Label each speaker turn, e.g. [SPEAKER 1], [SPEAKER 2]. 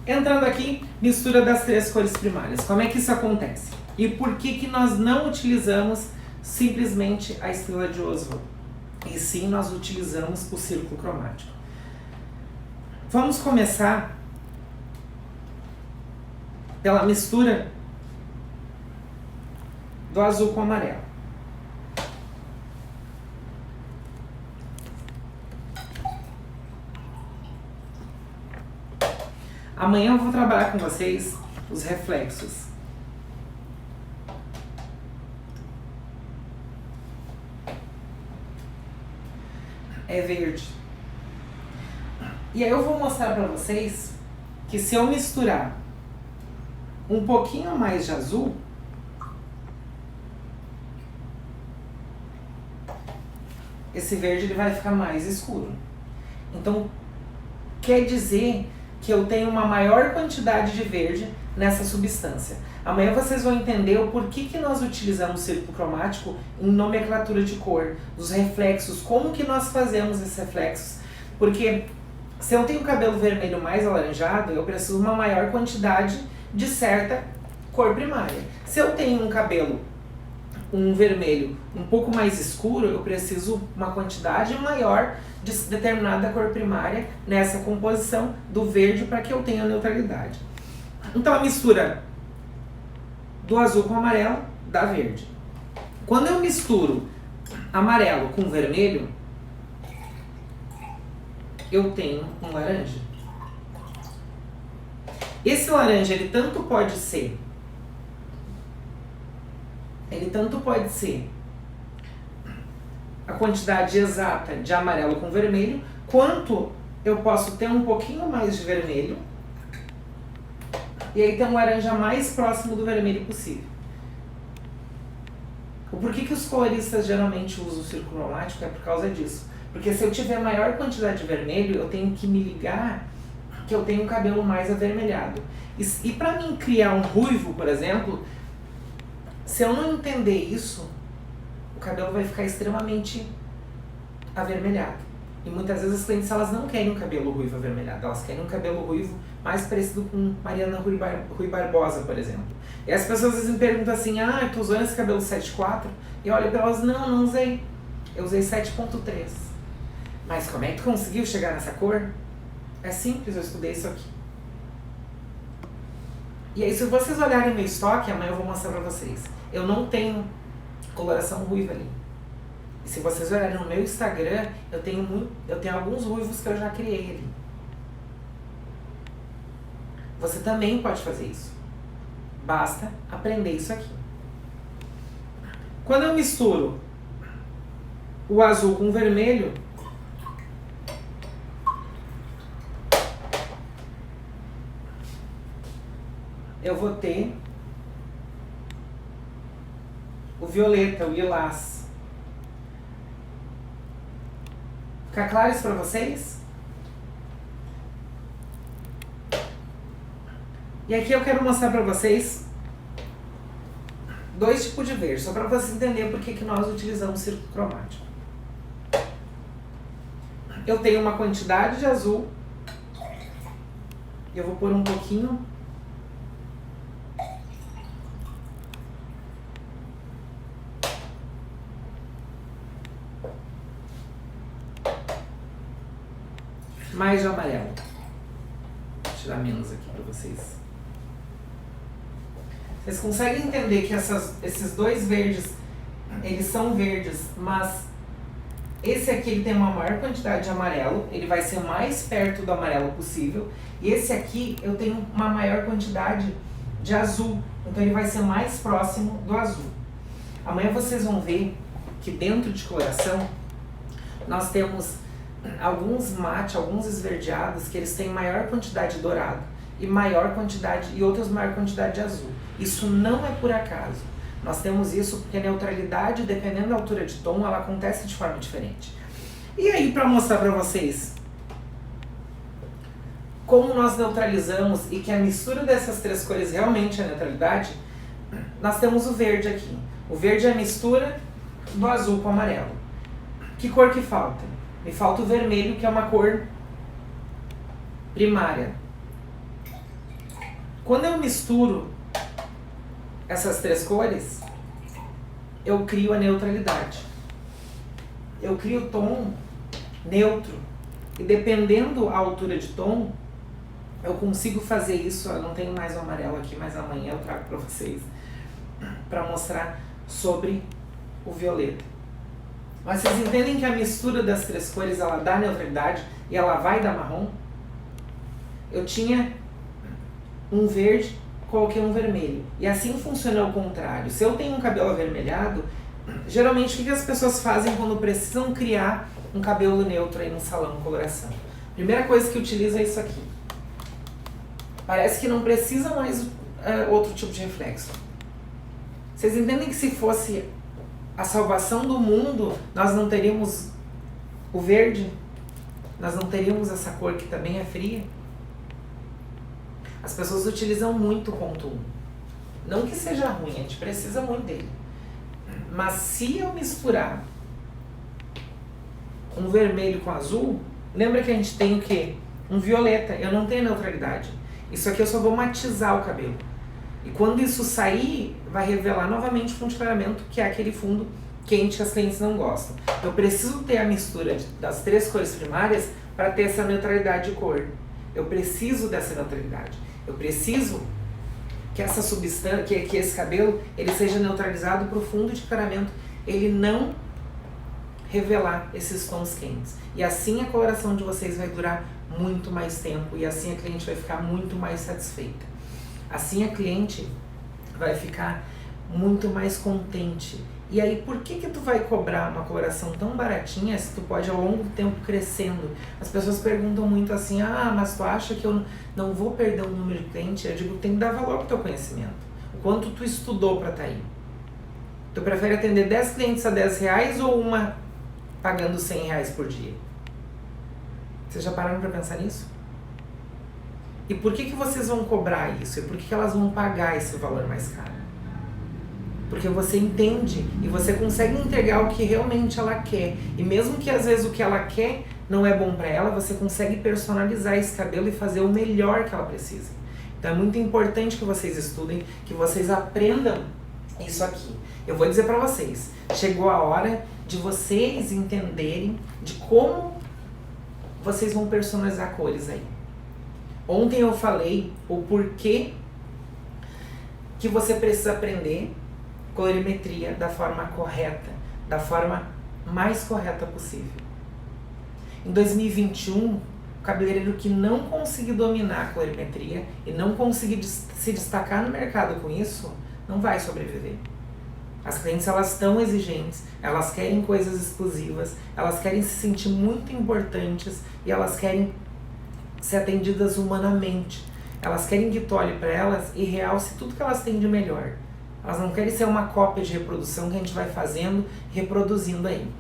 [SPEAKER 1] Entrando aqui, mistura das três cores primárias. Como é que isso acontece? E por que nós não utilizamos simplesmente a estrela de Oswald? E sim, nós utilizamos o círculo cromático. Vamos começar pela mistura do azul com o amarelo. Amanhã eu vou trabalhar com vocês os reflexos. É verde. E aí eu vou mostrar para vocês que se eu misturar um pouquinho mais de azul, esse verde ele vai ficar mais escuro. Então, quer dizer que eu tenho uma maior quantidade de verde nessa substância. Amanhã vocês vão entender o porquê que nós utilizamos o círculo cromático em nomenclatura de cor, os reflexos, como que nós fazemos esses reflexos. Porque se eu tenho cabelo vermelho mais alaranjado, eu preciso de uma maior quantidade de certa cor primária. Se eu tenho um vermelho um pouco mais escuro, eu preciso uma quantidade maior de determinada cor primária nessa composição do verde para que eu tenha neutralidade. Então a mistura do azul com amarelo dá verde. Quando eu misturo amarelo com vermelho, eu tenho um laranja. Esse laranja ele tanto pode ser a quantidade exata de amarelo com vermelho, quanto eu posso ter um pouquinho mais de vermelho e aí ter um laranja mais próximo do vermelho possível. O porquê que os coloristas geralmente usam o círculo cromático é por causa disso. Porque se eu tiver maior quantidade de vermelho, eu tenho que me ligar que eu tenho um cabelo mais avermelhado. E para mim criar um ruivo, por exemplo, se eu não entender isso, o cabelo vai ficar extremamente avermelhado. E muitas vezes as clientes elas não querem um cabelo ruivo avermelhado, elas querem um cabelo ruivo mais parecido com Mariana Rui Barbosa, por exemplo. E as pessoas às vezes me perguntam assim, eu tô usando esse cabelo 7.4? E eu olho para elas, não usei. Eu usei 7.3. Mas como é que tu conseguiu chegar nessa cor? É simples, eu estudei isso aqui. E aí se vocês olharem meu estoque, amanhã eu vou mostrar pra vocês. Eu não tenho coloração ruiva ali. E se vocês olharem no meu Instagram, eu tenho alguns ruivos que eu já criei ali. Você também pode fazer isso. Basta aprender isso aqui. Quando eu misturo o azul com o vermelho, eu vou ter o violeta, o lilás. Fica claro isso pra vocês? E aqui eu quero mostrar pra vocês dois tipos de verde, só pra vocês entenderem por que nós utilizamos círculo cromático. Eu tenho uma quantidade de azul, eu vou pôr um pouquinho mais de amarelo. Vou tirar menos aqui para vocês. Vocês conseguem entender que esses dois verdes, eles são verdes, mas esse aqui ele tem uma maior quantidade de amarelo, ele vai ser mais perto do amarelo possível, e esse aqui eu tenho uma maior quantidade de azul, então ele vai ser mais próximo do azul. Amanhã vocês vão ver que dentro de coloração nós temos alguns mate, alguns esverdeados que eles têm maior quantidade de dourado e outros maior quantidade de azul. Isso não é por acaso. Nós temos isso porque a neutralidade, dependendo da altura de tom, ela acontece de forma diferente. E aí, para mostrar para vocês como nós neutralizamos e que a mistura dessas três cores realmente é neutralidade, nós temos o verde aqui. O verde é a mistura do azul com o amarelo. Que cor que falta? Me falta o vermelho, que é uma cor primária. Quando eu misturo essas três cores, eu crio a neutralidade. Eu crio o tom neutro. E dependendo a altura de tom, eu consigo fazer isso. Eu não tenho mais o amarelo aqui, mas amanhã eu trago para vocês, para mostrar sobre o violeta. Mas vocês entendem que a mistura das três cores, ela dá neutralidade e ela vai dar marrom? Eu tinha um verde, coloquei um vermelho. E assim funciona ao contrário. Se eu tenho um cabelo avermelhado, geralmente o que as pessoas fazem quando precisam criar um cabelo neutro aí no salão de coloração? Primeira coisa que utiliza é isso aqui. Parece que não precisa mais outro tipo de reflexo. Vocês entendem que se fosse a salvação do mundo, nós não teríamos o verde? Nós não teríamos essa cor que também é fria? As pessoas utilizam muito o ponto 1. Não que seja ruim, a gente precisa muito dele. Mas se eu misturar um vermelho com azul, lembra que a gente tem o quê? Um violeta. Eu não tenho neutralidade. Isso aqui eu só vou matizar o cabelo. E quando isso sair, vai revelar novamente o fundo de clareamento, que é aquele fundo quente que as clientes não gostam. Eu preciso ter a mistura das três cores primárias para ter essa neutralidade de cor. Eu preciso dessa neutralidade. Eu preciso que essa substância, que esse cabelo, ele seja neutralizado para o fundo de clareamento, ele não revelar esses tons quentes. E assim a coloração de vocês vai durar muito mais tempo e assim a cliente vai ficar muito mais satisfeita. Assim a cliente vai ficar muito mais contente. E aí, por que tu vai cobrar uma coloração tão baratinha se tu pode ao longo do tempo crescendo? As pessoas perguntam muito assim, mas tu acha que eu não vou perder um número de cliente? Eu digo, tem que dar valor pro teu conhecimento. O quanto tu estudou para estar aí. Tu prefere atender 10 clientes a R$10 ou uma pagando R$100 por dia? Vocês já pararam para pensar nisso? E por que vocês vão cobrar isso? E por que elas vão pagar esse valor mais caro? Porque você entende e você consegue entregar o que realmente ela quer. E mesmo que às vezes o que ela quer não é bom para ela, você consegue personalizar esse cabelo e fazer o melhor que ela precisa. Então é muito importante que vocês estudem, que vocês aprendam isso aqui. Eu vou dizer para vocês, chegou a hora de vocês entenderem de como vocês vão personalizar cores aí. Ontem eu falei o porquê que você precisa aprender colorimetria da forma correta, da forma mais correta possível. Em 2021, o cabeleireiro que não conseguir dominar a colorimetria e não conseguir se destacar no mercado com isso, não vai sobreviver. As clientes, elas estão exigentes, elas querem coisas exclusivas, elas querem se sentir muito importantes e elas querem ser atendidas humanamente. Elas querem que tu olhe para elas e realce tudo que elas têm de melhor. Elas não querem ser uma cópia de reprodução que a gente vai fazendo, reproduzindo aí.